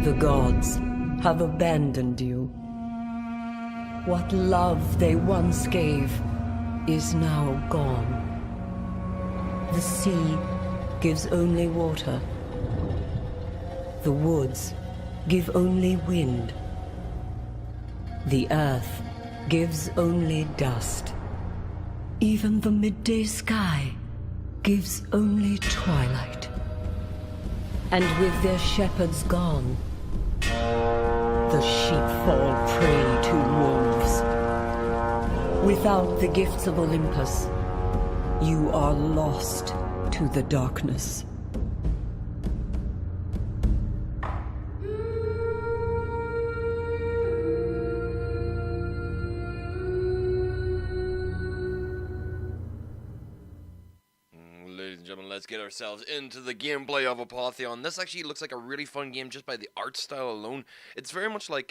The gods have abandoned you. What love they once gave is now gone. The sea gives only water. The woods give only wind. The earth gives only dust. Even the midday sky gives only twilight. And with their shepherds gone, the sheep fall prey to wolves. Without the gifts of Olympus, you are lost to the darkness. Ladies and gentlemen, let's get ourselves into the gameplay of Apotheon. This actually looks like a really fun game just by the art style alone. It's very much like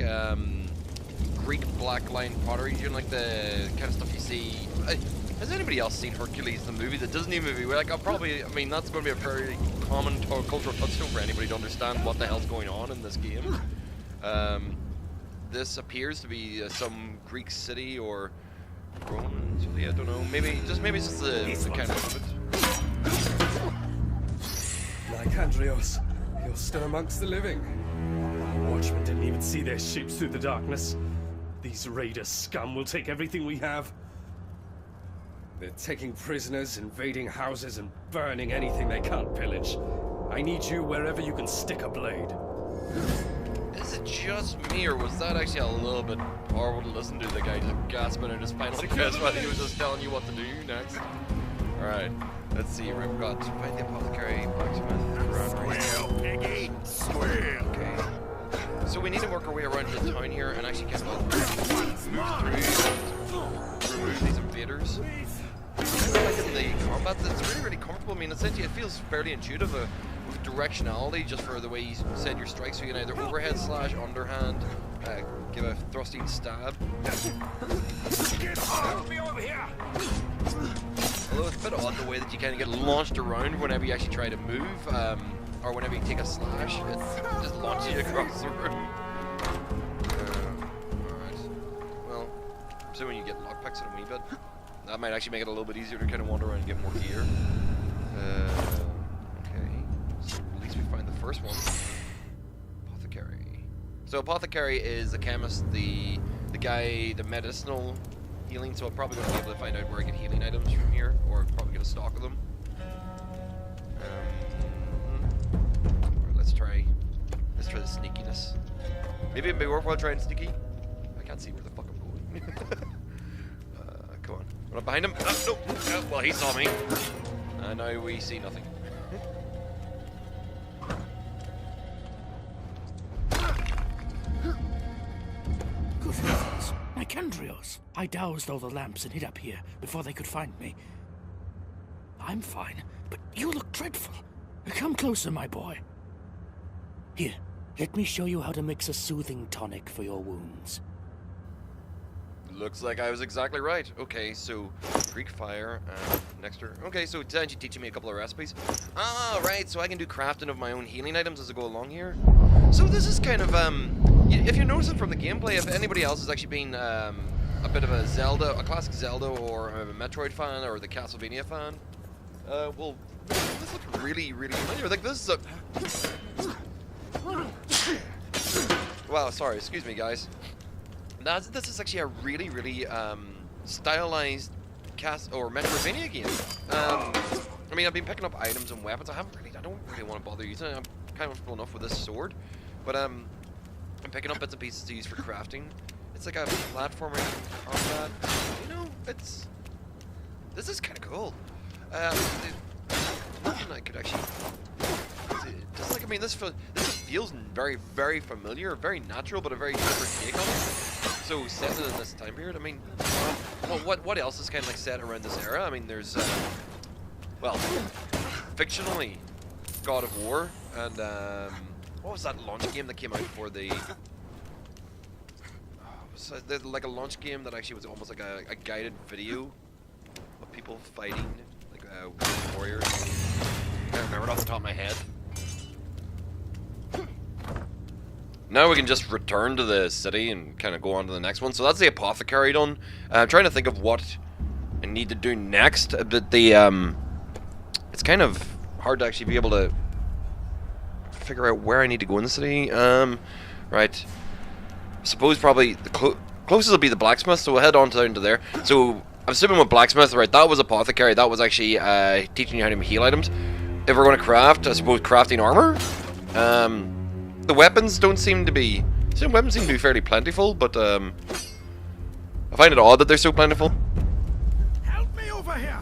Greek blackline pottery, you know, like the kind of stuff you see. Has anybody else seen Hercules, the movie, the Disney movie? Like, I mean, that's going to be a very common cultural touchstone for anybody to understand what the hell's going on in this game. This appears to be some Greek city or Roman city, I don't know. Maybe it's just the kind of it. Lycandrios, you're still amongst the living. Our watchmen didn't even see their ships through the darkness. These raiders scum will take everything we have. They're taking prisoners, invading houses, and burning anything they can't pillage. I need you wherever you can stick a blade. Is it just me, or was that actually a little bit horrible to listen to, the guy just gasping in his final breath while he was just telling you what to do next? Alright, let's see, we've got to find the apothecary, blacksmith, Piggy! Squeal! Okay. So we need to work our way around the town here and actually get move through, remove these invaders. I like in the combat, it's really, really comfortable. I mean, essentially it feels fairly intuitive with directionality just for the way you send your strikes. So you can either overhead slash, underhand, give a thrusting stab. Get off me over here! Although it's a bit odd the way that you kind of get launched around whenever you actually try to move, or whenever you take a slash, it just launches you across the room. Alright. Well, so when you get lockpicks in a wee bit, that might actually make it a little bit easier to kind of wander around and get more gear. Okay. So at least we find the first one. Apothecary. So Apothecary is the chemist, the guy, the medicinal healing, so I'm probably going to be able to find out where I get healing items from here, or probably get a stock of them. Let's try the sneakiness. Maybe it'd be worthwhile trying sneaky. I can't see where the fuck I'm going. Come on. Run up behind him. No. Well, he saw me. And now we see nothing. Good heavens, Lycandrios! I doused all the lamps and hid up here before they could find me. I'm fine, but you look dreadful. Come closer, my boy. Here, let me show you how to mix a soothing tonic for your wounds. Looks like I was exactly right. Okay, so Greek fire and next turn. Okay, so it's actually teaching me a couple of recipes. Ah, right, so I can do crafting of my own healing items as I go along here. So this is kind of, if you notice it from the gameplay, if anybody else has actually been a bit of a Zelda, a classic Zelda, or a Metroid fan, or the Castlevania fan, well, this looks really, really familiar. Like, this is a... Wow, sorry, excuse me, guys. This is actually a really, really stylized Metroidvania game. I mean, I've been picking up items and weapons. I don't really want to bother using it. I'm kind of comfortable enough with this sword, but I'm picking up bits and pieces to use for crafting. It's like a platformer combat. You know, this is kind of cool. Nothing I could actually. Just like, I mean, this feels very, very familiar, very natural, but a very different take on it. So set it in this time period. I mean, well, what else is kind of like set around this era? I mean, there's well, fictionally, God of War, and what was that launch game that came out for the? Was like a launch game that actually was almost like a guided video of people fighting, like warriors. I can't remember it off the top of my head. Now we can just return to the city and kind of go on to the next one. So that's the apothecary done. I'm trying to think of what I need to do next, but the it's kind of hard to actually be able to figure out where I need to go in the city. Right. I suppose probably the closest will be the blacksmith, so we'll head on down to there. So I'm assuming with blacksmith, right? That was apothecary. That was actually teaching you how to heal items. If we're going to craft, I suppose crafting armor. The weapons don't seem to be. Some weapons seem to be fairly plentiful, but I find it odd that they're so plentiful. Help me over here!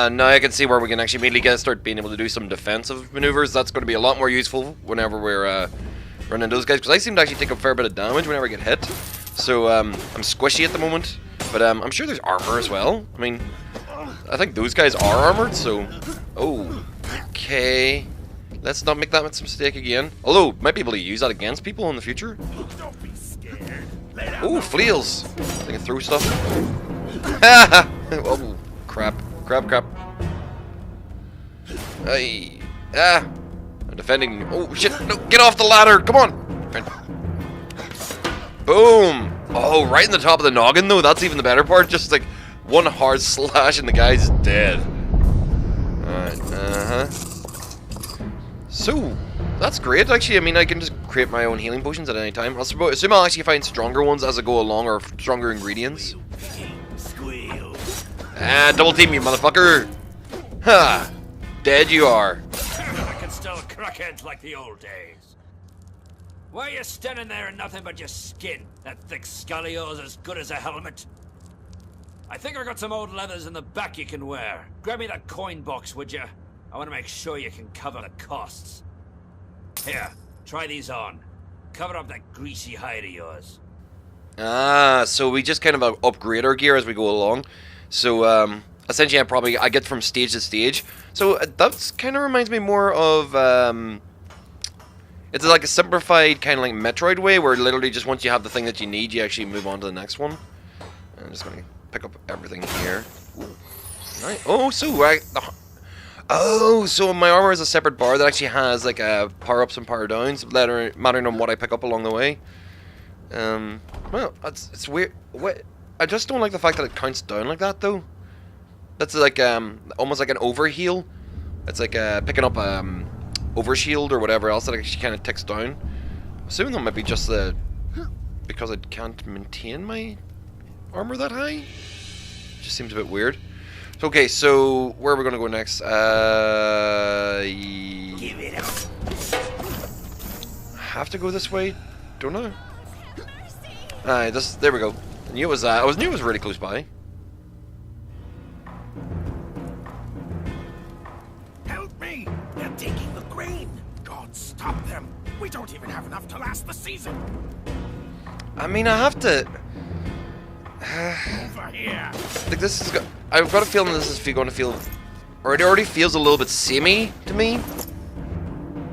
Now I can see where we can actually immediately start being able to do some defensive maneuvers. That's going to be a lot more useful whenever we're running those guys, because I seem to actually take a fair bit of damage whenever I get hit. So I'm squishy at the moment, but I'm sure there's armor as well. I mean, I think those guys are armored, so... Oh, okay. Let's not make that mistake again. Although, might be able to use that against people in the future. Don't be scared. Oh, flails! I can throw stuff. Ha! Oh, crap. Crap. Hey. Ah! I'm defending. Oh, shit. No, get off the ladder. Come on. Boom. Oh, right in the top of the noggin, though. That's even the better part. Just like one hard slash and the guy's dead. Alright, So, that's great, actually. I mean, I can just create my own healing potions at any time. I'll assume I'll actually find stronger ones as I go along, or stronger ingredients. Ah, double team you, motherfucker! Ha! Dead you are. I can still crackheads like the old days. Why are you standing there in nothing but your skin? That thick skull of yours as good as a helmet? I think I got some old leathers in the back you can wear. Grab me that coin box, would you? I want to make sure you can cover the costs. Here, try these on. Cover up that greasy hide of yours. Ah, so we just kind of upgrade our gear as we go along. So, essentially I get from stage to stage. So, that kind of reminds me more of, it's like a simplified kind of like Metroid way, where literally just once you have the thing that you need, you actually move on to the next one. I'm just going to pick up everything here. Ooh. Right. Oh, so my armor is a separate bar that actually has like power-ups and power-downs, mattering on what I pick up along the way. Well, it's weird. What? I just don't like the fact that it counts down like that, though. That's like almost like an overheal. It's like picking up overshield or whatever else that actually kind of ticks down. I'm assuming that might be just because I can't maintain my armor that high. Just seems a bit weird. So, okay, so where are we gonna go next? Give it up. Have to go this way, don't I? Alright, there we go. I knew it was I knew it was really close by. Help me! They're taking the grain. God, stop them. We don't even have enough to last the season. I mean, I have to. Over here. Like this is. I've got a feeling this is going to feel, or it already feels a little bit samey to me.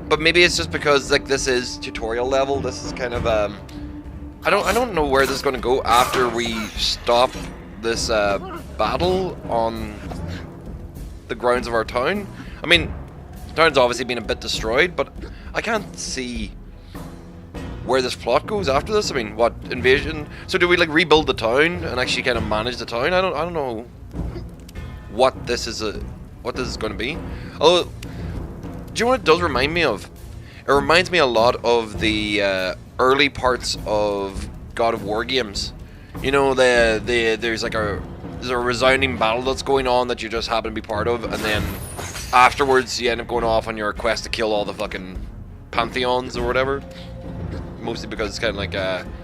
But maybe it's just because like this is tutorial level. This is kind of I don't know where this is going to go after we stop this battle on the grounds of our town. I mean, the town's obviously been a bit destroyed, but I can't see where this plot goes after this. I mean, what, invasion? So do we like rebuild the town and actually kind of manage the town? I don't know what this is going to be. Although, do you know what it does remind me of? It reminds me a lot of the early parts of God of War games. You know, there's there's a resounding battle that's going on that you just happen to be part of, and then afterwards you end up going off on your quest to kill all the fucking Pantheons or whatever. Mostly because it's kind of like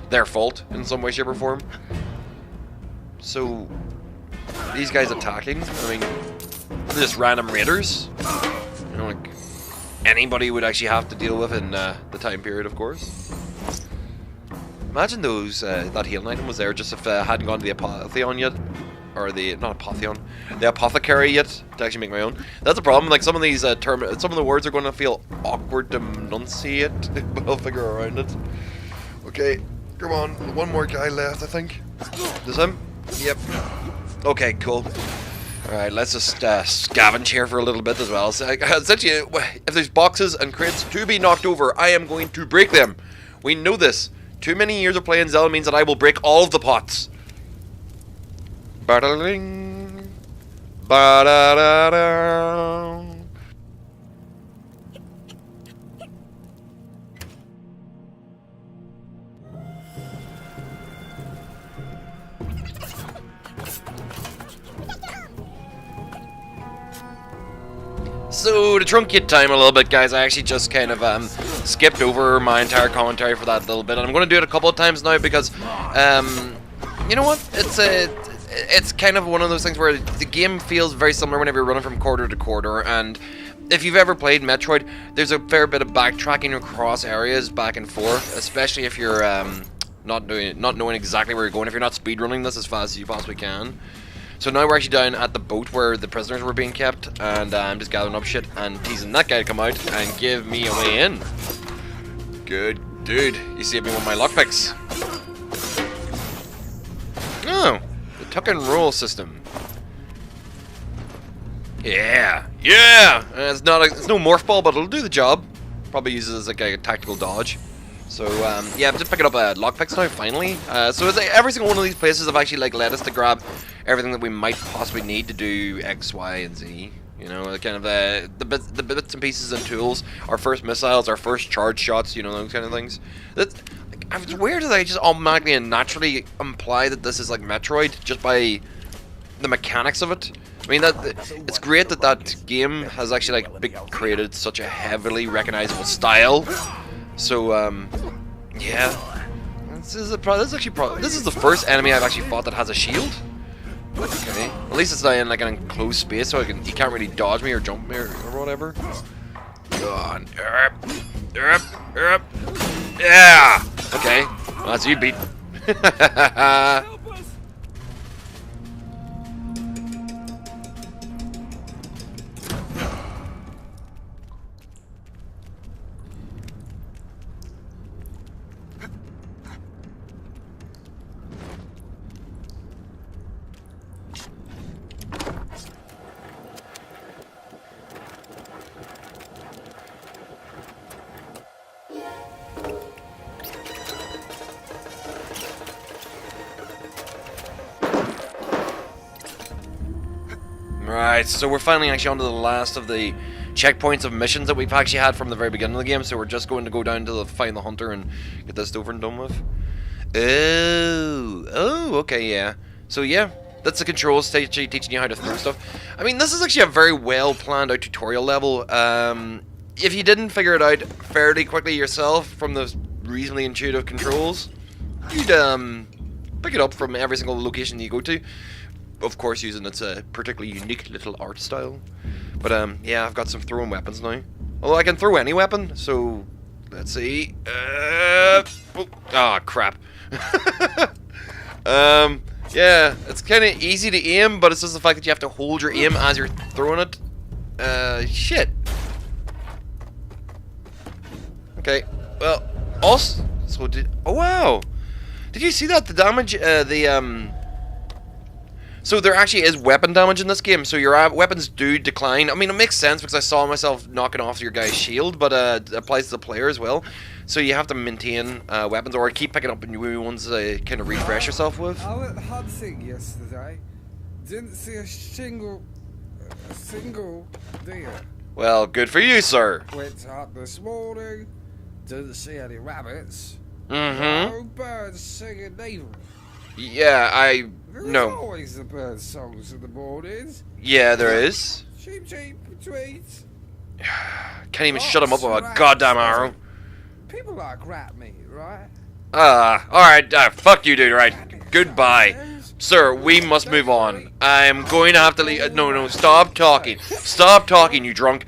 their fault in some way, shape, or form. So these guys attacking, I mean, they're just random raiders. You know, like anybody would actually have to deal with in the time period, of course. Imagine those that healing item was there just if I hadn't gone to the Apotheon yet, or the not Apotheon, the Apothecary yet to actually make my own. That's a problem. Like some of these some of the words are going to feel awkward to enunciate, but I'll figure around it. Okay, come on, one more guy left, I think. This him? Yep. Okay, cool. Alright, let's just scavenge here for a little bit as well. So, essentially, if there's boxes and crates to be knocked over, I am going to break them. We know this. Too many years of playing Zelda means that I will break all of the pots. Ba-da-ling. Ba-da-da-da. So, to truncate time a little bit, guys, I actually just kind of skipped over my entire commentary for that little bit, and I'm going to do it a couple of times now because, you know what, it's kind of one of those things where the game feels very similar whenever you're running from quarter to quarter, and if you've ever played Metroid, there's a fair bit of backtracking across areas back and forth, especially if you're not knowing exactly where you're going, if you're not speedrunning this as fast as you possibly can. So now we're actually down at the boat where the prisoners were being kept, and I'm just gathering up shit and teasing that guy to come out and give me a way in. Good dude, you saved me with my lockpicks. Oh, the tuck and roll system. Yeah, yeah. It's no morph ball, but it'll do the job. Probably uses it as like a tactical dodge. So yeah, I'm just picking up lockpicks now finally. So it's like every single one of these places have actually like led us to grab everything that we might possibly need to do X, Y, and Z. You know, kind of the bits and pieces and tools, our first missiles, our first charge shots, you know, those kind of things. That's like, it's weird that I just automatically and naturally imply that this is like Metroid just by the mechanics of it. I mean, it's great that that game has actually like created such a heavily recognizable style. So yeah, this is the first enemy I've actually fought that has a shield. Okay, at least it's not in like an enclosed space, so he can't really dodge me or jump me or whatever. Go on, yeah. Okay, well, that's you beat. Right, so we're finally actually onto the last of the checkpoints of missions that we've actually had from the very beginning of the game, so we're just going to go down to find the hunter and get this over and done with. Oh, okay, yeah. So yeah, that's the controls stage teaching you how to throw stuff. I mean, this is actually a very well planned out tutorial level. If you didn't figure it out fairly quickly yourself from the reasonably intuitive controls, you'd pick it up from every single location you go to. Of course, using its particularly unique little art style. But yeah, I've got some throwing weapons now. Although I can throw any weapon, so let's see. Crap. Yeah, it's kind of easy to aim, but it's just the fact that you have to hold your aim as you're throwing it. Shit. Okay. Well, also, oh wow. Did you see that? The damage, so there actually is weapon damage in this game, so your weapons do decline. I mean, it makes sense because I saw myself knocking off your guy's shield, but it applies to the player as well. So you have to maintain weapons or keep picking up new ones to kind of refresh yourself with. I went hunting yesterday. Didn't see a single deer. Well, good for you, sir. Went up this morning. Didn't see any rabbits. Mm-hmm. No birds singing either. Yeah, There's no. always the bird songs at the borders. Yeah, there is. Sheep, sheep, tweets. Can't even shut him up with a goddamn arrow. People like rat meat, right? Alright, fuck you, dude, right. Goodbye. Sir, we must move on. I'm going to have to leave. No, stop talking. Stop talking, you drunk.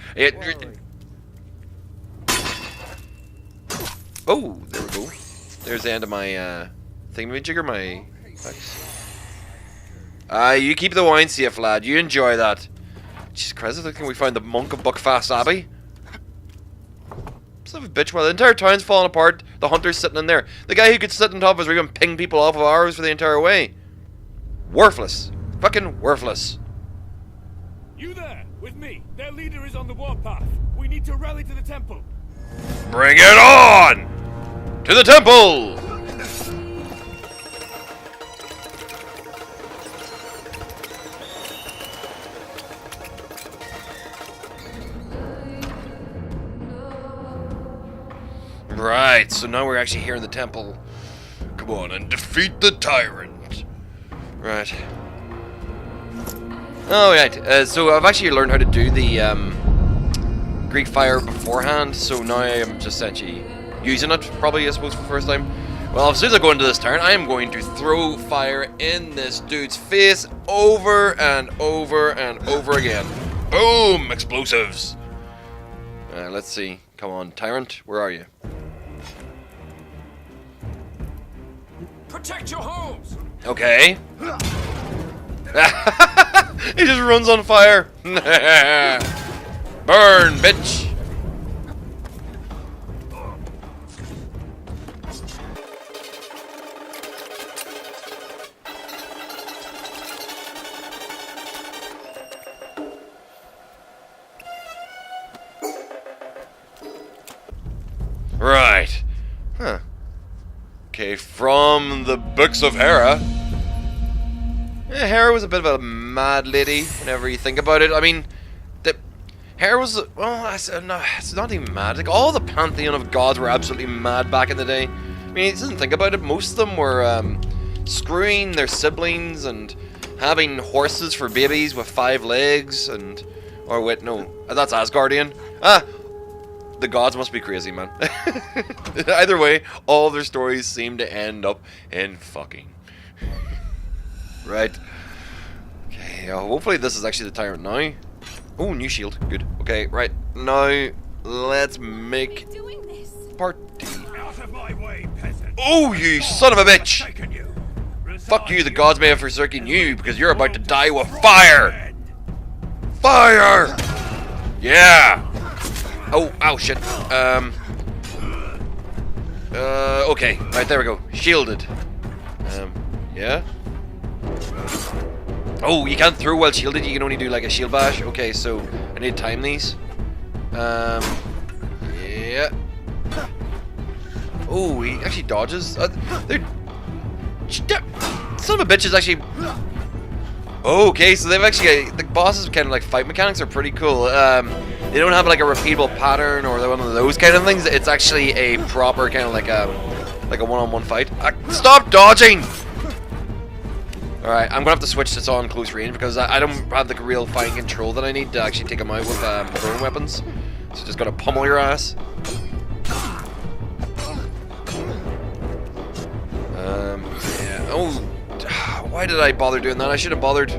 Oh, there we go. There's the end of my, thingamajigger, my... you keep the wine safe, lad. You enjoy that. Jesus Christ, I think we found the monk of Buckfast Abbey. Son of a bitch, well, the entire town's falling apart. The hunter's sitting in there. The guy who could sit on top of his rig and ping people off of arrows for the entire way. Worthless. Fucking worthless. You there, with me. Their leader is on the warpath. We need to rally to the temple. Bring it on! To the temple! Right, so now we're actually here in the temple. Come on and defeat the tyrant. Right. Oh, right. So I've actually learned how to do the Greek fire beforehand, so now I am just essentially using it, probably, I suppose, for the first time. Well, as soon as I go into this turn, I am going to throw fire in this dude's face over and over and over again. Boom! Explosives. Let's see. Come on, tyrant, where are you? Protect your homes! Okay. He just runs on fire. Burn, bitch. Right. Huh. Okay, from the books of Hera. Yeah, Hera was a bit of a mad lady, whenever you think about it. I mean, Hera was, well, it's not even mad. Like, all the pantheon of gods were absolutely mad back in the day. I mean, you didn't think about it. Most of them were screwing their siblings and having horses for babies with 5 legs and... Or wait, no, that's Asgardian. The gods must be crazy, man. Either way, all their stories seem to end up in fucking. Right. Okay, hopefully this is actually the tyrant now. Oh, new shield. Good. Okay, right. Now, let's make party. Out of my way, peasant. Oh, you son of a bitch! Fuck you, the gods may have forsaken you because you're about to die with fire! Fire! Yeah! Oh, ow, shit. Okay. Right, there we go. Shielded. Yeah? Oh, you can't throw while shielded, you can only do like a shield bash. Okay, so I need to time these. Yeah. Oh, he actually dodges. They're... Son of a bitch is actually... Okay, so they've actually... The bosses' kind of like fight mechanics are pretty cool. They don't have like a repeatable pattern or one of those kind of things. It's actually a proper kind of like a one-on-one fight. Stop dodging! Alright, I'm gonna have to switch this on close range because I don't have the real fine control that I need to actually take them out with throwing weapons. So just gotta pummel your ass. Yeah. Oh, why did I bother doing that? I should have bothered.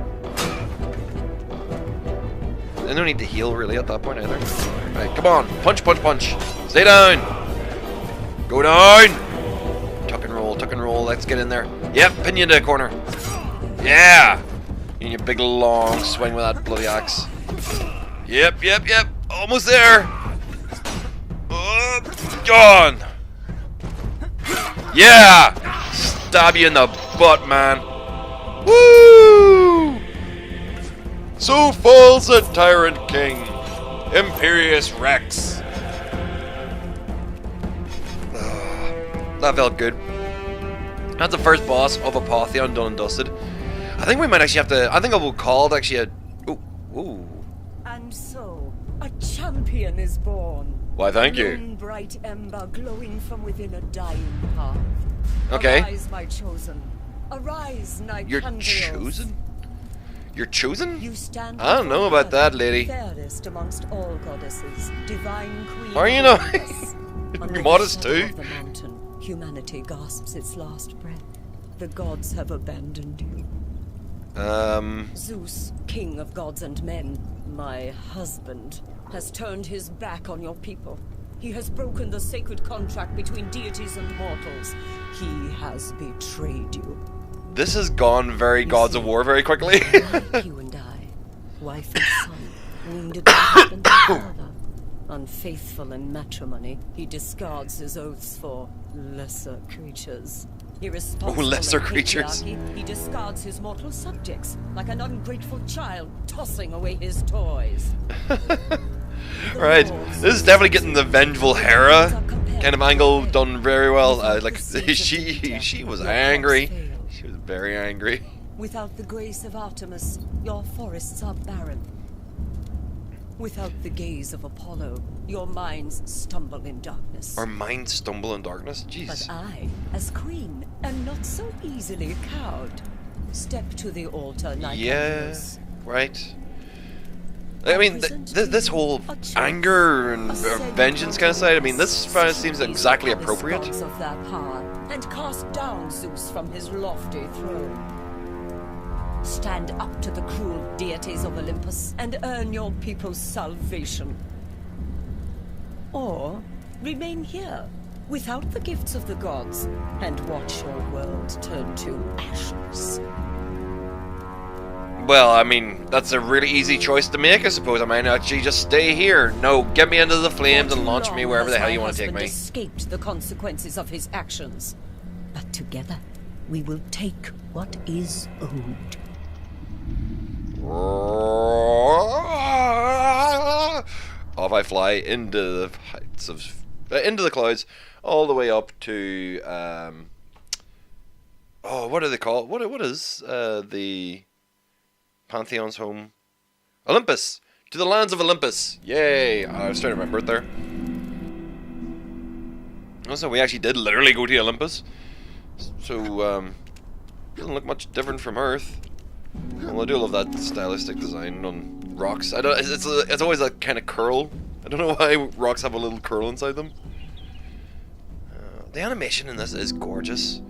I don't need to heal really at that point either. Right, come on, punch, punch, punch. Stay down. Go down. Tuck and roll. Let's get in there. Yep, pin you into a corner. Yeah! You need a big long swing with that bloody axe. Yep. Almost there! Gone! Yeah! Stab you in the butt, man. Woo! So falls a tyrant king, Imperious Rex. That felt good. That's the first boss of Apotheon done and dusted. I think we might actually have to... I think I will call it actually a... Ooh. And so, a champion is born. Why, thank you. One bright ember glowing from within a dying heart. Okay. Arise, my chosen. Arise, You're Nicandrios. chosen? You're chosen? You stand I don't know about that, lady. fairest amongst all goddesses, divine queen. Are you of not? Olympus. Under You're the modest shadow too. of the mountain, humanity gasps its last breath. The gods have abandoned you. Zeus, king of gods and men, my husband, has turned his back on your people. He has broken the sacred contract between deities and mortals. He has betrayed you. This has gone very You Gods see, of War very quickly. Like you and I, wife and son, wounded by husband and father. Unfaithful in matrimony, he discards his oaths for lesser creatures. Irresponsible lesser in creatures. patriarchy, he discards his mortal subjects like an ungrateful child tossing away his toys. Right, this is definitely getting the vengeful Hera kind of angle done very well. Like she was angry. She was very angry. Without the grace of Artemis, your forests are barren. Without the gaze of Apollo, your minds stumble in darkness. Our minds stumble in darkness? But Jeez. I, as queen, am not so easily cowed. Step to the altar, Yeah, Nicandrios. right. I mean, this whole anger and vengeance kind of side, I mean, this kind of seems exactly appropriate. Of their power, and cast down Zeus from his lofty throne. Stand up to the cruel deities of Olympus and earn your people's salvation. Or remain here, without the gifts of the gods, and watch your world turn to ashes. Well, I mean, that's a really easy choice to make, I suppose. I might actually just stay here. No, get me into the flames and launch me wherever the hell you want to take me. Escaped the consequences of his actions, but together we will take what is owed. Off I fly into the heights of, into the clouds, all the way up to oh, what do they call it? What is the Pantheon's home? Olympus, to the lands of Olympus. Yay! I was trying to remember it there. Also, we actually did literally go to Olympus, so doesn't look much different from Earth. Well, I do love that stylistic design on rocks. I don't. It's always a kind of curl. I don't know why rocks have a little curl inside them. The animation in this is gorgeous.